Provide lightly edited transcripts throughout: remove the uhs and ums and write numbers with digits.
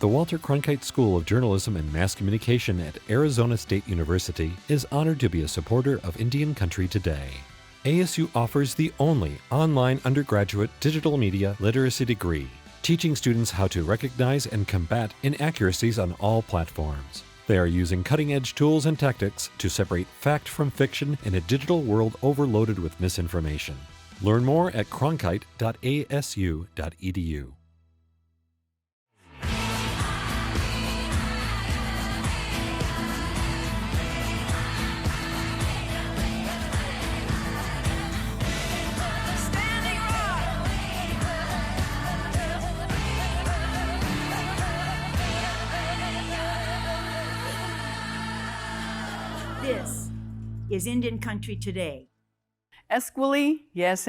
The Walter Cronkite School of Journalism and Mass Communication at Arizona State University is honored to be a supporter of Indian Country Today. ASU offers the only online undergraduate digital media literacy degree, teaching students how to recognize and combat inaccuracies on all platforms. They are using cutting-edge tools and tactics to separate fact from fiction in a digital world overloaded with misinformation. Learn more at cronkite.asu.edu. This is Indian Country Today. Esquili, yes,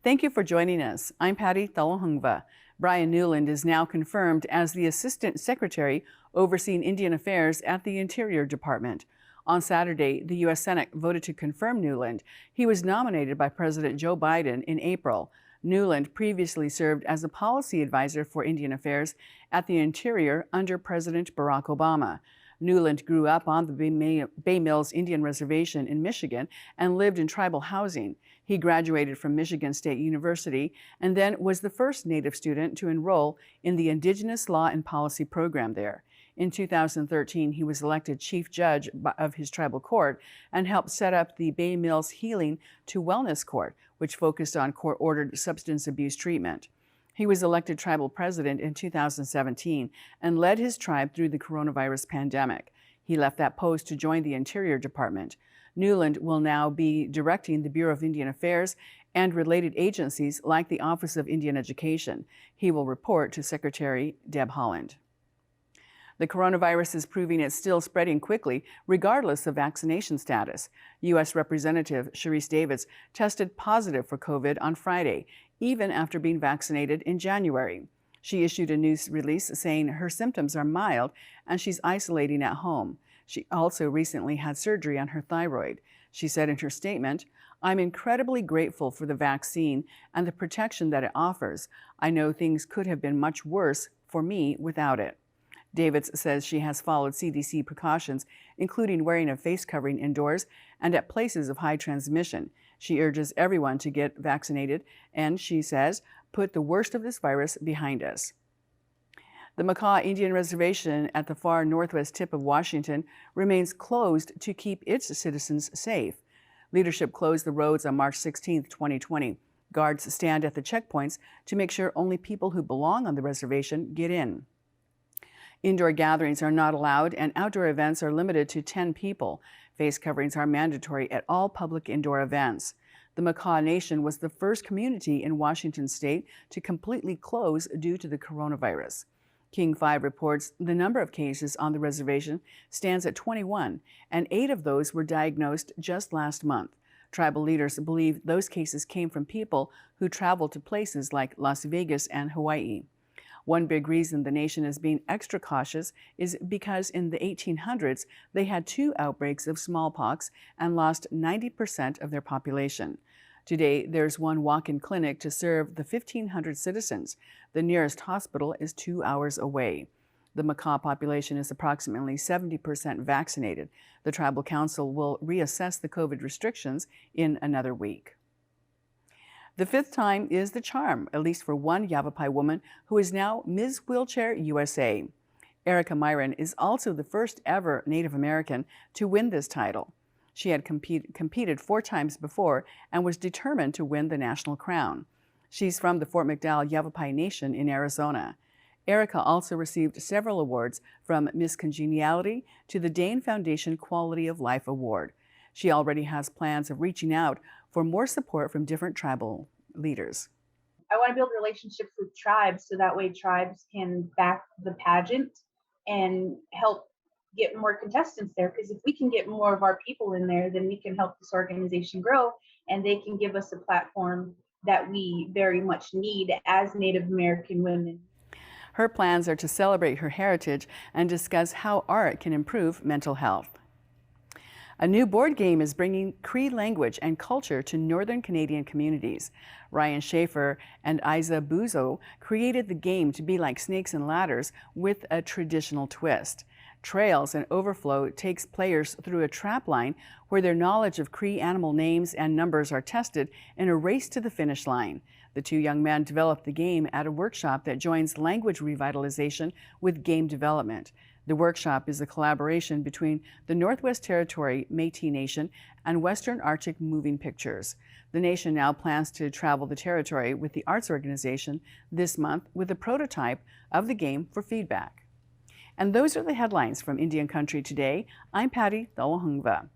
thank you for joining us. I'm Patty Thalohungva. Brian Newland is now confirmed as the Assistant Secretary overseeing Indian Affairs at the Interior Department. On Saturday, the U.S. Senate voted to confirm Newland. He was nominated by President Joe Biden in April. Newland previously served as a policy advisor for Indian Affairs at the Interior under President Barack Obama. Newland grew up on the Bay Mills Indian Reservation in Michigan and lived in tribal housing. He graduated from Michigan State University and then was the first Native student to enroll in the Indigenous Law and Policy program there. In 2013, he was elected chief judge of his tribal court and helped set up the Bay Mills Healing to Wellness Court, which focused on court-ordered substance abuse treatment. He was elected tribal president in 2017 and led his tribe through the coronavirus pandemic. He left that post to join the Interior Department. Newland will now be directing the Bureau of Indian Affairs and related agencies like the Office of Indian Education. He will report to Secretary Deb Haaland. The coronavirus is proving it's still spreading quickly, regardless of vaccination status. U.S. Representative Sharice Davids tested positive for COVID on Friday, even after being vaccinated in January. She issued a news release saying her symptoms are mild and she's isolating at home. She also recently had surgery on her thyroid. She said in her statement, "I'm incredibly grateful for the vaccine and the protection that it offers. I know things could have been much worse for me without it." Davids says she has followed CDC precautions, including wearing a face covering indoors and at places of high transmission. She urges everyone to get vaccinated, and she says, put the worst of this virus behind us. The Makah Indian Reservation at the far northwest tip of Washington remains closed to keep its citizens safe. Leadership closed the roads on March 16, 2020. Guards stand at the checkpoints to make sure only people who belong on the reservation get in. Indoor gatherings are not allowed and outdoor events are limited to 10 people. Face coverings are mandatory at all public indoor events. The Makah Nation was the first community in Washington state to completely close due to the coronavirus. King 5 reports the number of cases on the reservation stands at 21, and 8 of those were diagnosed just last month. Tribal leaders believe those cases came from people who traveled to places like Las Vegas and Hawaii. One big reason the nation is being extra cautious is because in the 1800s, they had 2 outbreaks of smallpox and lost 90% of their population. Today, there's one walk-in clinic to serve the 1,500 citizens. The nearest hospital is 2 hours away. The Makah population is approximately 70% vaccinated. The Tribal Council will reassess the COVID restrictions in another week. The 5th time is the charm, at least for one Yavapai woman who is now Ms. Wheelchair USA. Erica Myron is also the first ever Native American to win this title. She had competed 4 times before and was determined to win the national crown. She's from the Fort McDowell Yavapai Nation in Arizona. Erica also received several awards from Miss Congeniality to the Dane Foundation Quality of Life Award. She already has plans of reaching out for more support from different tribal leaders. I want to build relationships with tribes so that way tribes can back the pageant and help get more contestants there. Because if we can get more of our people in there, then we can help this organization grow and they can give us a platform that we very much need as Native American women. Her plans are to celebrate her heritage and discuss how art can improve mental health. A new board game is bringing Cree language and culture to Northern Canadian communities. Ryan Schaefer and Isa Buzo created the game to be like Snakes and Ladders with a traditional twist. Trails and Overflow takes players through a trap line where their knowledge of Cree animal names and numbers are tested in a race to the finish line. The two young men developed the game at a workshop that joins language revitalization with game development. The workshop is a collaboration between the Northwest Territory Métis Nation and Western Arctic Moving Pictures. The nation now plans to travel the territory with the arts organization this month with a prototype of the game for feedback. And those are the headlines from Indian Country today. I'm Patty Thalahungva.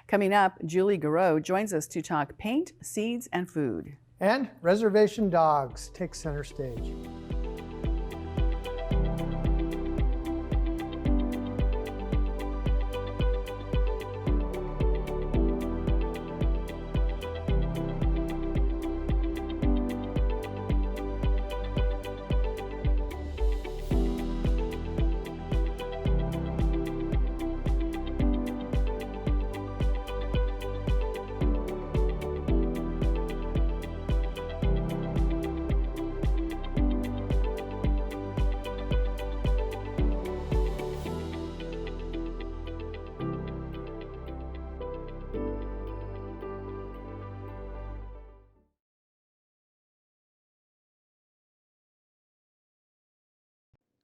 Coming up, Julie Garreau joins us to talk paint, seeds, and food. And Reservation Dogs take center stage.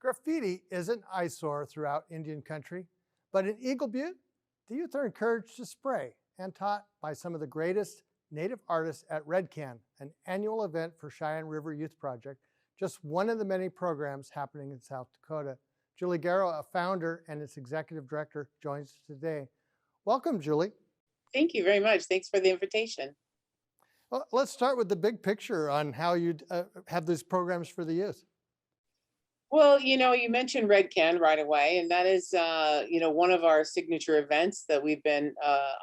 Graffiti is an eyesore throughout Indian Country, but in Eagle Butte, the youth are encouraged to spray and taught by some of the greatest Native artists at Red Can, an annual event for Cheyenne River Youth Project, just one of the many programs happening in South Dakota. Julie Garreau, a founder and its executive director, joins us today. Welcome, Julie. Thank you very much. Thanks for the invitation. Well, let's start with the big picture on how you have these programs for the youth. Well, you mentioned Red Can right away, and that is, one of our signature events that we've been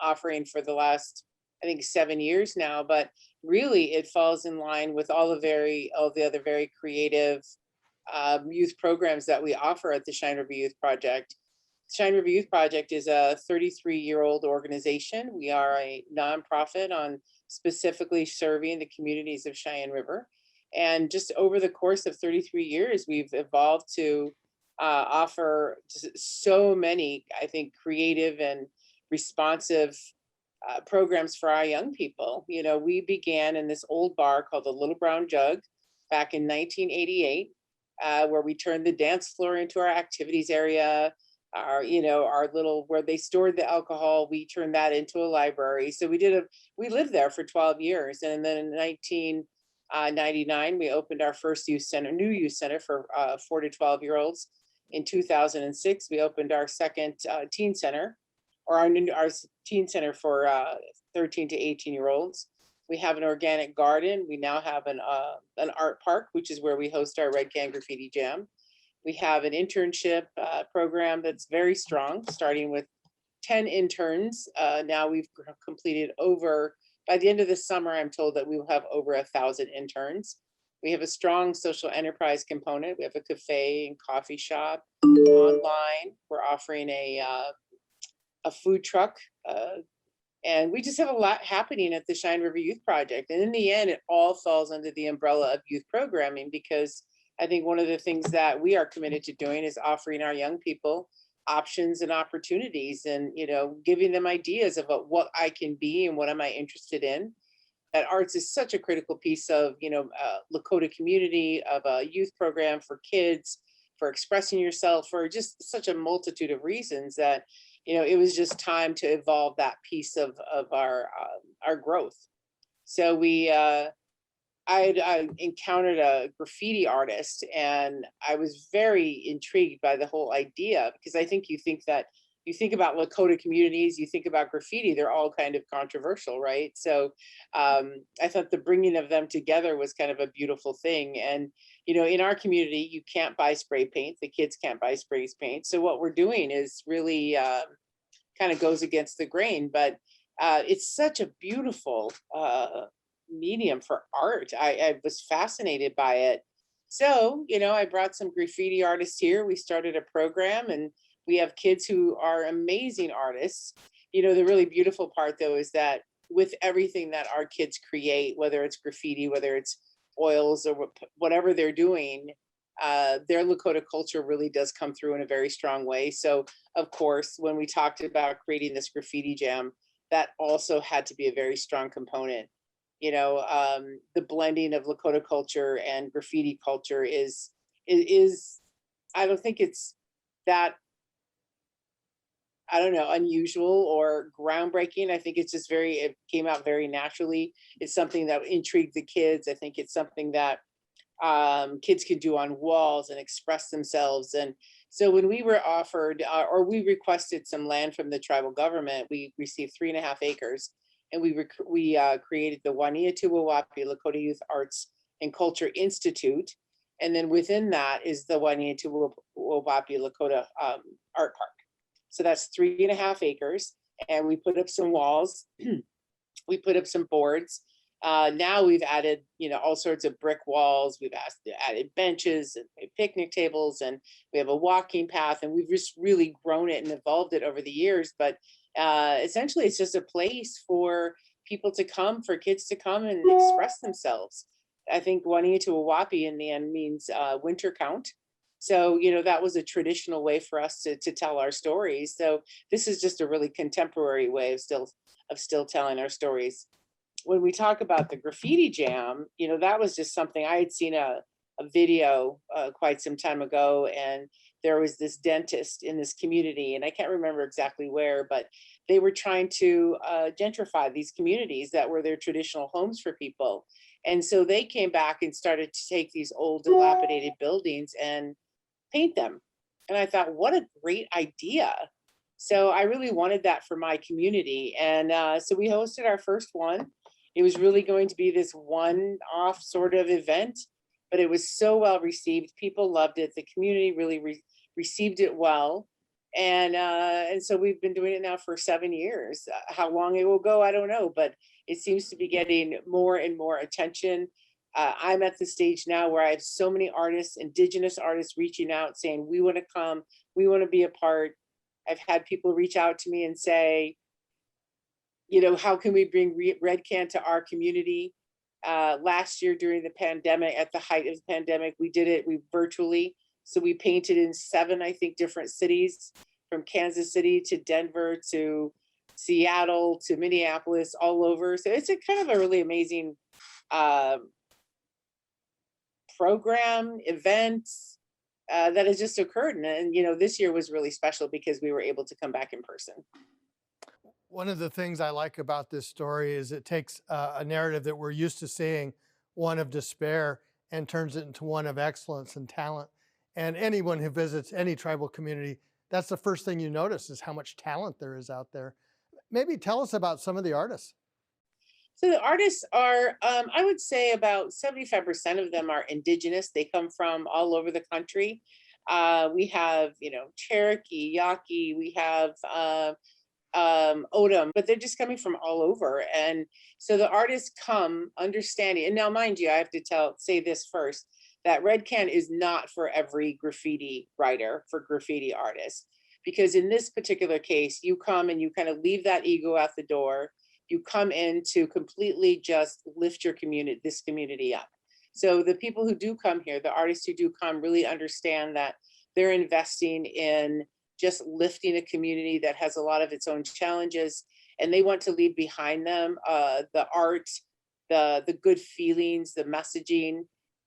offering for the last, I think, 7 years now. But really, it falls in line with all the other very creative youth programs that we offer at the Cheyenne River Youth Project. Cheyenne River Youth Project is a 33-year-old organization. We are a nonprofit on specifically serving the communities of Cheyenne River. And just over the course of 33 years, we've evolved to offer so many, I think, creative and responsive programs for our young people. We began in this old bar called the Little Brown Jug back in 1988, where we turned the dance floor into our activities area. Our little, where they stored the alcohol, we turned that into a library. So we lived there for 12 years. And then in 1999, we opened our first new youth center for 4 to 12-year-olds. In 2006, we opened our second teen center, or our teen center for 13 to 18-year-olds. We have an organic garden. We now have an art park, which is where we host our Red Can Graffiti Jam. We have an internship program that's very strong, starting with 10 interns. Now we've completed by the end of the summer, I'm told that we will have over 1,000 interns. We have a strong social enterprise component. We have a cafe and coffee shop. Online, we're offering a food truck. And we just have a lot happening at the Cheyenne River Youth Project. And in the end, it all falls under the umbrella of youth programming, because I think one of the things that we are committed to doing is offering our young people options and opportunities, and giving them ideas about what I can be and what am I interested in. That arts is such a critical piece of Lakota community, of a youth program for kids, for expressing yourself, for just such a multitude of reasons that it was just time to evolve that piece of our growth. So I encountered a graffiti artist, and I was very intrigued by the whole idea, because I think you think about Lakota communities, you think about graffiti, they're all kind of controversial, right? So I thought the bringing of them together was kind of a beautiful thing. And, in our community, you can't buy spray paint. The kids can't buy spray paint. So what we're doing is really kind of goes against the grain, but it's such a beautiful medium for art. I was fascinated by it. So, I brought some graffiti artists here. We started a program, and we have kids who are amazing artists. The really beautiful part though is that with everything that our kids create, whether it's graffiti, whether it's oils or whatever they're doing, their Lakota culture really does come through in a very strong way. So of course, when we talked about creating this graffiti jam, that also had to be a very strong component. The blending of Lakota culture and graffiti culture is I don't think it's that, I don't know, unusual or groundbreaking. I think it's just it came out very naturally. It's something that intrigued the kids. I think it's something that kids could do on walls and express themselves. And so when we were offered or we requested some land from the tribal government, we received 3.5 acres, and we created the Waniatuwawapi Lakota Youth Arts and Culture Institute. And then within that is the Waniatuwawapi Lakota Art Park. So that's 3.5 acres. And we put up some walls. We put up some boards. Now we've added, all sorts of brick walls. We've added benches and picnic tables, and we have a walking path, and we've just really grown it and evolved it over the years. But essentially, it's just a place for people to come, for kids to come and express themselves. I think Waniatuwawapi in the end means winter count. So, that was a traditional way for us to tell our stories. So this is just a really contemporary way of still telling our stories. When we talk about the graffiti jam, that was just something I had seen a video quite some time ago, and there was this dentist in this community, and I can't remember exactly where, but they were trying to gentrify these communities that were their traditional homes for people. And so they came back and started to take these old dilapidated buildings and paint them. And I thought, what a great idea. So I really wanted that for my community. And so we hosted our first one. It was really going to be this one-off sort of event, but it was so well received. People loved it. The community really received it well. And so we've been doing it now for 7 years. How long it will go, I don't know, but it seems to be getting more and more attention. I'm at the stage now where I have so many artists, indigenous artists, reaching out saying, we want to come, we want to be a part. I've had people reach out to me and say, how can we bring Red Can to our community? Last year during the pandemic, at the height of the pandemic, we did it virtually. So we painted in 7, I think, different cities, from Kansas City to Denver to Seattle to Minneapolis, all over. So it's a kind of a really amazing program, events that has just occurred. And, this year was really special because we were able to come back in person. One of the things I like about this story is it takes a narrative that we're used to seeing, one of despair, and turns it into one of excellence and talent. And anyone who visits any tribal community, that's the first thing you notice, is how much talent there is out there. Maybe tell us about some of the artists. So the artists are, I would say about 75% of them are indigenous. They come from all over the country. We have, Cherokee, Yaqui, we have Odom, but they're just coming from all over. And so the artists come understanding, and now mind you, I have to say this first, that Red Can is not for every graffiti writer, for graffiti artists, because in this particular case, you come and you kind of leave that ego at the door. You come in to completely just lift your community, this community up. So the people who do come here, the artists who do come, really understand that they're investing in just lifting a community that has a lot of its own challenges, and they want to leave behind them the art, the good feelings, the messaging.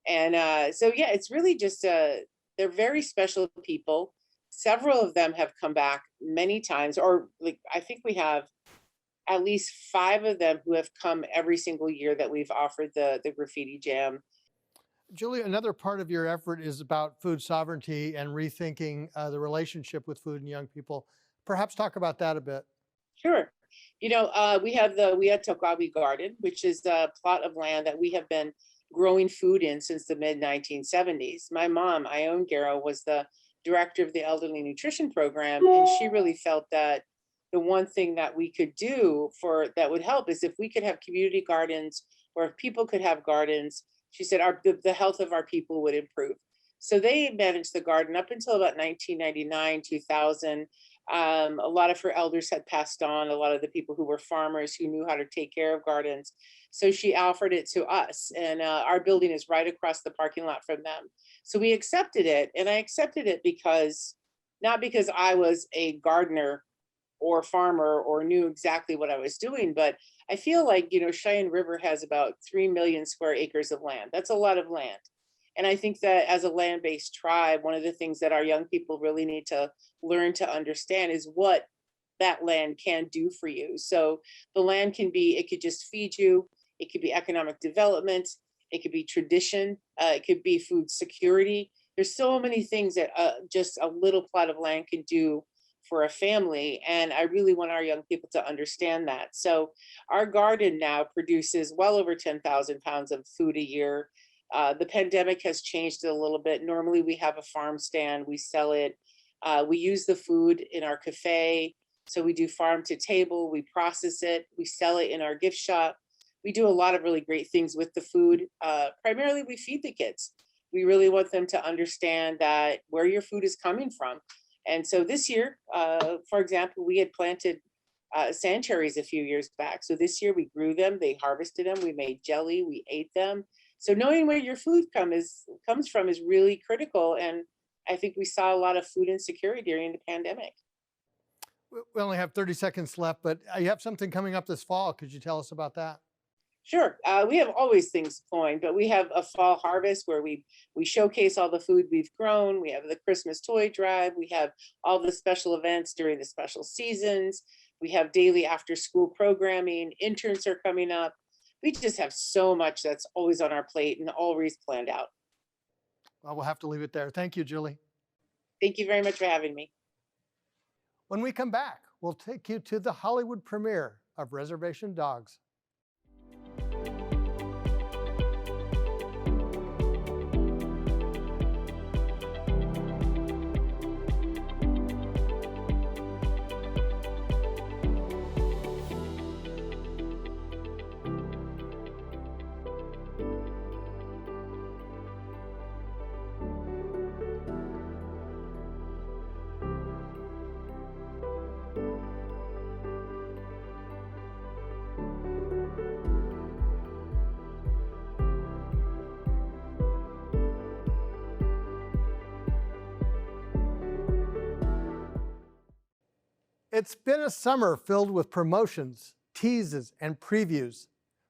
And so, yeah, it's really just, they're very special people. Several of them have come back many times, or I think we have at least 5 of them who have come every single year that we've offered the graffiti jam. Julie, another part of your effort is about food sovereignty and rethinking the relationship with food and young people. Perhaps talk about that a bit. Sure. We have Tokawi Garden, which is a plot of land that we have been growing food in since the mid 1970s. My mom, Ione Garrow, was the director of the elderly nutrition program, and she really felt that the one thing that we could do that would help is if we could have community gardens, or if people could have gardens. She said the health of our people would improve. So they managed the garden up until about 1999, 2000. A lot of her elders had passed on, a lot of the people who were farmers who knew how to take care of gardens. So she offered it to us, and our building is right across the parking lot from them. So we accepted it, and I accepted it because, not because I was a gardener or farmer or knew exactly what I was doing, but I feel like, Cheyenne River has about 3 million square acres of land. That's a lot of land. And I think that as a land-based tribe, one of the things that our young people really need to learn to understand is what that land can do for you. So the land it could just feed you. It could be economic development. It could be tradition. It could be food security. There's so many things that just a little plot of land can do for a family. And I really want our young people to understand that. So our garden now produces well over 10,000 pounds of food a year. The pandemic has changed it a little bit. Normally we have a farm stand, we sell it. We use the food in our cafe. So we do farm to table, we process it, we sell it in our gift shop. We do a lot of really great things with the food. Primarily we feed the kids. We really want them to understand that where your food is coming from. And so this year, for example, we had planted sand cherries a few years back. So this year we grew them, they harvested them, we made jelly, we ate them. So knowing where your food comes from is really critical. And I think we saw a lot of food insecurity during the pandemic. We only have 30 seconds left, but you have something coming up this fall. Could you tell us about that? Sure. We have always things going, but we have a fall harvest where we showcase all the food we've grown. We have the Christmas toy drive. We have all the special events during the special seasons. We have daily after school programming. Interns are coming up. We just have so much that's always on our plate and always planned out. Well, we'll have to leave it there. Thank you, Julie. Thank you very much for having me. When we come back, we'll take you to the Hollywood premiere of Reservation Dogs. It's been a summer filled with promotions, teases, and previews.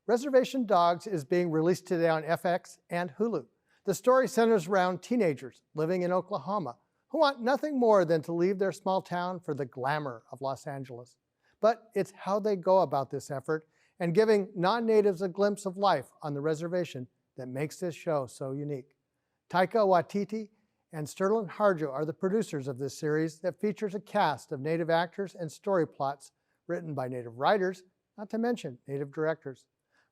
Reservation Dogs is being released today on FX and Hulu. The story centers around teenagers living in Oklahoma who want nothing more than to leave their small town for the glamour of Los Angeles. But it's how they go about this effort and giving non-natives a glimpse of life on the reservation that makes this show so unique. Taika Waititi and Sterling Harjo are the producers of this series that features a cast of Native actors and story plots written by Native writers, not to mention Native directors.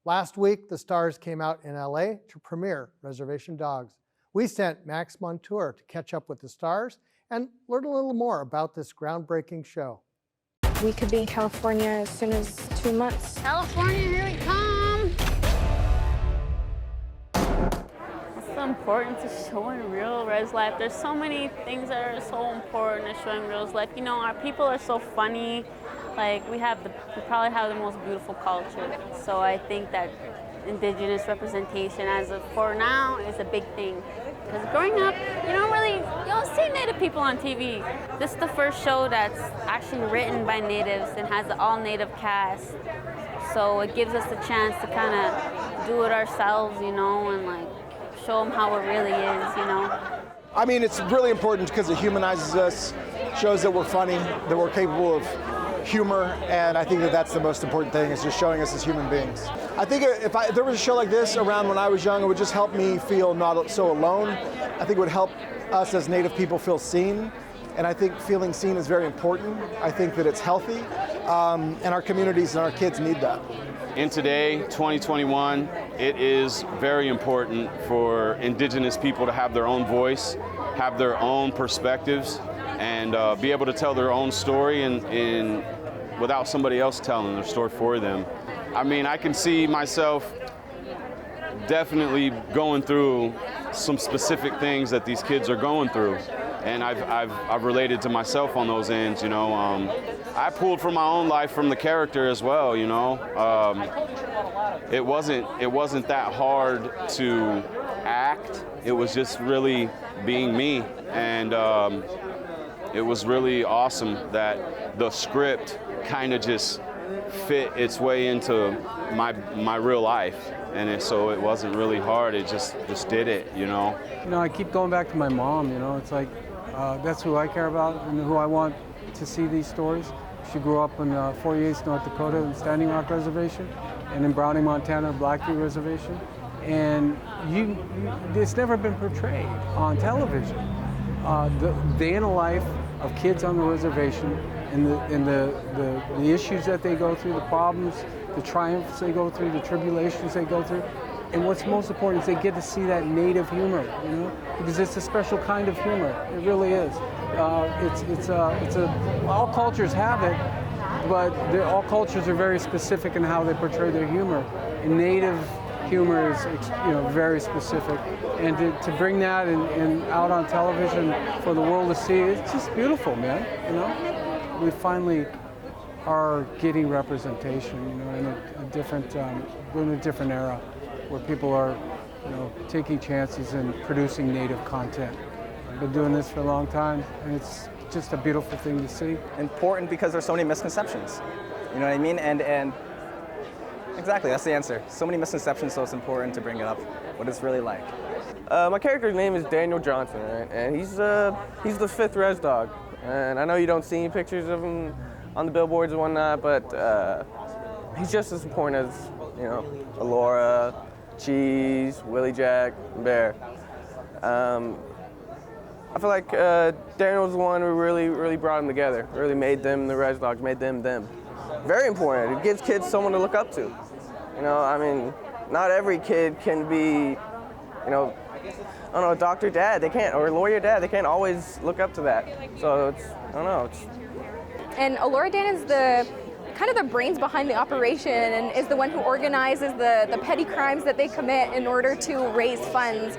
Last week, the stars came out in LA to premiere Reservation Dogs. We sent Max Montour to catch up with the stars and learn a little more about this groundbreaking show. We could be in California as soon as 2 months. California, here we come! It's so important to showing real res life. There's so many things that are so important to showing real life. You know, our people are so funny. Like, we probably have the most beautiful culture. So I think that indigenous representation for now is a big thing. Because growing up, you don't see Native people on TV. This is the first show that's actually written by Natives and has the all-Native cast. So it gives us the chance to kind of do it ourselves, and like show them how it really is, I mean, it's really important because it humanizes us, shows that we're funny, that we're capable of humor, and I think that that's the most important thing, is just showing us as human beings. I think if there was a show like this around when I was young, it would just help me feel not so alone. I think it would help us as Native people feel seen, and I think feeling seen is very important. I think that it's healthy, and our communities and our kids need that. In today, 2021, it is very important for Indigenous people to have their own voice, have their own perspectives, and be able to tell their own story and without somebody else telling their story for them. I mean, I can see myself definitely going through some specific things that these kids are going through. and I've related to myself on those ends, you know. I pulled from my own life from the character as well, you know. It wasn't that hard to act. It was just really being me, and it was really awesome that the script kind of just fit its way into my real life, and so it wasn't really hard. It just did it, you know. You know, I keep going back to my mom. You know, it's like that's who I care about and who I want to see these stories. She grew up in 48th North Dakota in Standing Rock Reservation, and in Browning, Montana, Blackfeet Reservation. And it's never been portrayed on television. The day in the life of kids on the reservation, and the issues that they go through, the problems, the triumphs they go through, the tribulations they go through. And what's most important is they get to see that native humor, you know, because it's a special kind of humor. It really is. All cultures have it, but all cultures are very specific in how they portray their humor. And native humor is, you know, very specific. And to bring that and out on television for the world to see, it's just beautiful, man. You know, we finally are getting representation, you know, in a different, we're in a different era where people are, you know, taking chances and producing native content. I've been doing this for a long time, and it's just a beautiful thing to see. Important because there's so many misconceptions, you know what I mean? And exactly, that's the answer. So many misconceptions, so it's important to bring it up, what it's really like. My character's name is Daniel Johnson, right? And he's the 5th Rez Dog. And I know you don't see any pictures of him on the billboards and whatnot, but he's just as important as, you know, Alora, Cheese, Willie Jack, and Bear. I feel like Daniel's the one who really brought them together, really made them the Rez Dogs, made them them. Very important. It gives kids someone to look up to. You know, I mean, not every kid can be, you know, I don't know, doctor dad, they can't, or lawyer dad, they can't always look up to that. So it's, I don't know. And Alora Dan is kind of the brains behind the operation and is the one who organizes the petty crimes that they commit in order to raise funds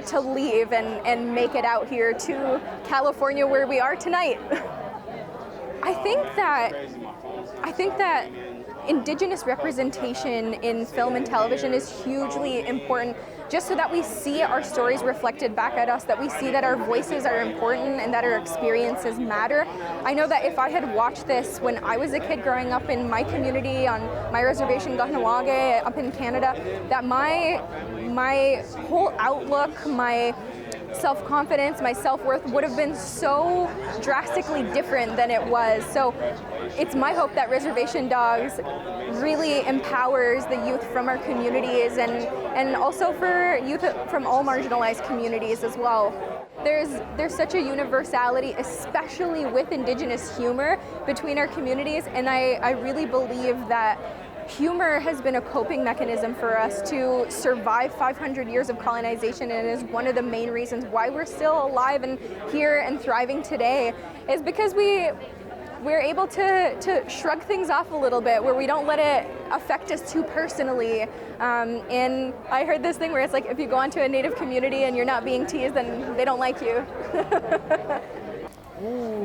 to leave and make it out here to California where we are tonight. I think that Indigenous representation in film and television is hugely important, just so that we see our stories reflected back at us, that we see that our voices are important and that our experiences matter. I know that if I had watched this when I was a kid growing up in my community on my reservation, Kahnawake, up in Canada, that my whole outlook, my self-confidence, my self-worth would have been so drastically different than it was. So it's my hope that Reservation Dogs really empowers the youth from our communities and also for youth from all marginalized communities as well. There's such a universality, especially with Indigenous humor between our communities, and I really believe that humor has been a coping mechanism for us to survive 500 years of colonization, and is one of the main reasons why we're still alive and here and thriving today, is because we're able to shrug things off a little bit, where we don't let it affect us too personally. And I heard this thing where it's like, if you go onto a Native community and you're not being teased, then they don't like you.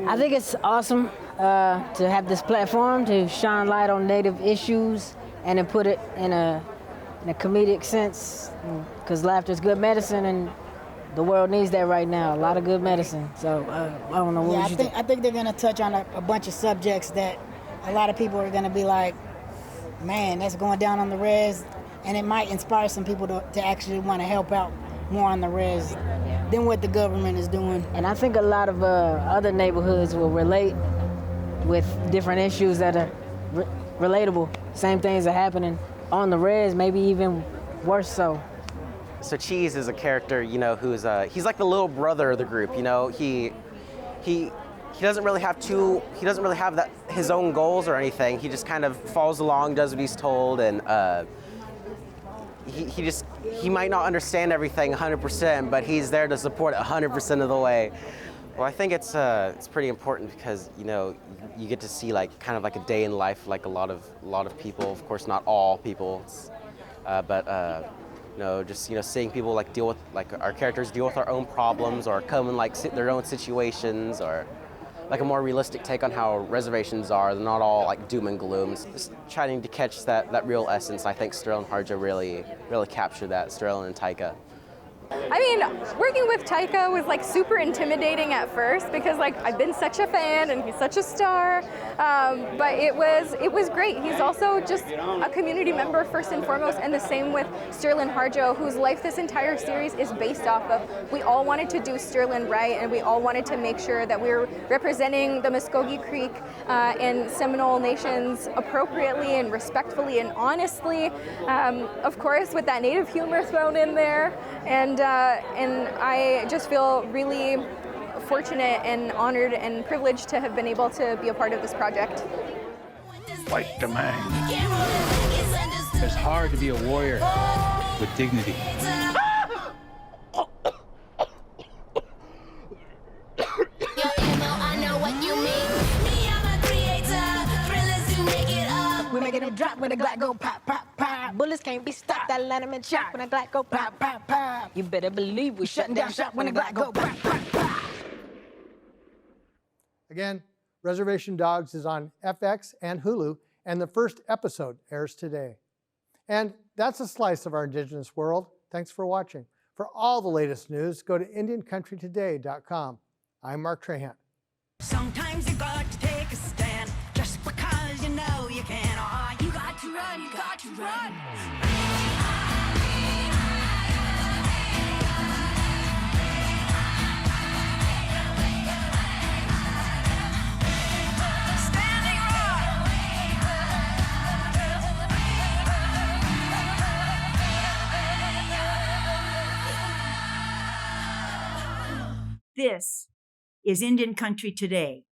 I think it's awesome to have this platform to shine light on Native issues and to put it in a comedic sense, because laughter is good medicine, and the world needs that right now, a lot of good medicine. So I don't know what you think. I think they're going to touch on a bunch of subjects that a lot of people are going to be like, man, that's going down on the res, and it might inspire some people to actually want to help out more on the res than what the government is doing. And I think a lot of other neighborhoods will relate with different issues that are relatable. Same things are happening on the res, maybe even worse so. So Cheese is a character, you know, who's he's like the little brother of the group. You know, he doesn't really have his own goals or anything. He just kind of follows along, does what he's told, and he might not understand everything 100%, but he's there to support it 100% of the way. Well, I think it's pretty important because, you know, you get to see like kind of like a day in life, like a lot of people. Of course, not all people, but Just seeing people like deal with our characters deal with our own problems or come in their own situations, or like a more realistic take on how reservations are. They're not all like doom and gloom. Just trying to catch that real essence. I think Sterling and Harjo really captured that. Sterling and Taika. I mean, working with Taika was like super intimidating at first because like I've been such a fan and he's such a star, but it was great. He's also just a community member first and foremost, and the same with Sterling Harjo, whose life this entire series is based off of. We all wanted to do Sterling right, and we all wanted to make sure that we were representing the Muskogee Creek and Seminole nations appropriately and respectfully and honestly, of course with that Native humor thrown in there. And I just feel really fortunate and honored and privileged to have been able to be a part of this project. Fight the man. It's hard to be a warrior with dignity. We making it drop when the Glock go pop, pop, pop. Bullets can't be stopped. That line 'em in chop when the Glock go pop, pop, pop. You better believe we shutting down shop when the Glock go pop, pop, pop. Again, Reservation Dogs is on FX and Hulu, and the first episode airs today. And that's a slice of our Indigenous world. Thanks for watching. For all the latest news, go to IndianCountryToday.com. I'm Mark Trahant. Sometimes you got to take a stand just because you know you can. Oh, you got to run, you got to run. This is Indian Country Today.